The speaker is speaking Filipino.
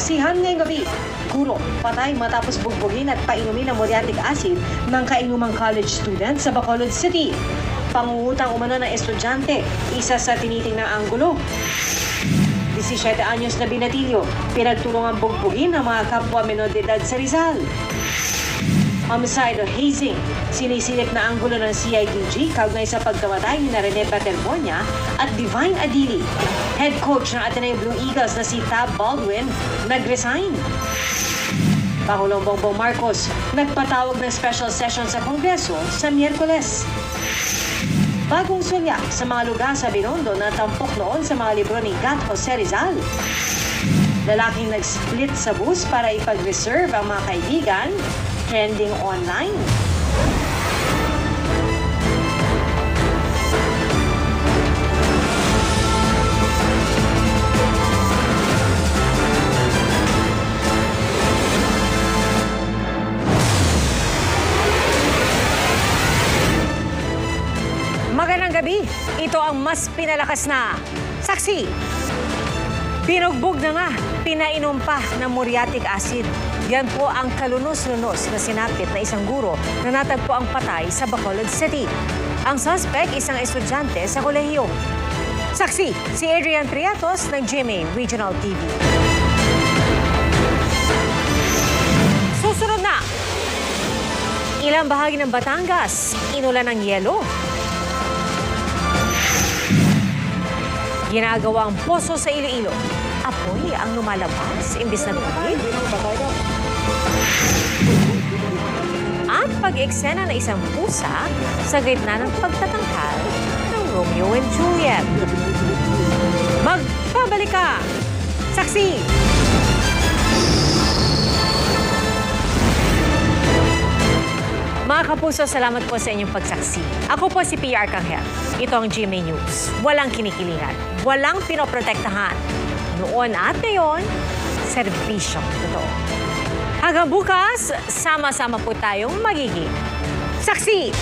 Saksihan ngayong gabi, guro, patay matapos bugbugin at painumin ng muriatic acid ng kainumang college student sa Bacolod City. Pangungutang umano ng estudyante, isa sa tinitingnang anggulo. 17 anyos na binatilyo, pinagtulungan bugbugin ng mga kapwa menor de edad sa Rizal. Homicide o hazing, sinisilip na anggulo ng CIDG kaugnay sa pagkamatay ni Rene Paterbonia at Divine Adili. Head coach ng Ateneo Blue Eagles na si Tab Baldwin nag-resign. Pangulong Bongbong Marcos nagpatawag ng special session sa Kongreso sa Miyerkules. Bagong sulya sa mga lugar sa Binondo na tampok noon sa mga libro ni Gat Jose Rizal. Lalaking nag-split sa bus para ipag-reserve ang mga kaibigan, trending online. Magandang gabi, ito ang mas pinalakas na saksi. Binugbog na nga, pinainom pa ng muriatic acid. Yan po ang kalunos-lunos na sinapit na isang guro na natagpo ang patay sa Bacolod City. Ang suspect, isang estudyante sa kolehiyo. Saksi, si Adrian Triatos ng GMA Regional TV. Susunod na, ilang bahagi ng Batangas, inulan ng yelo. Ginagawa ang poso sa Iloilo. Apoy ang lumalabas, imbis na tubig. At pag-eksena ng isang pusa sa gitna ng pagtatangkal ng Romeo and Juliet. Magbabalik ka! Saksi! Mga kapuso, salamat po sa inyong pagsaksi. Ako po si PR Arcangel. Ito ang GMA News. Walang kinikilingan, walang pinoprotektahan. Noon at ngayon, serbisyo. Totoo. Hanggang bukas, sama-sama po tayong magiging saksi!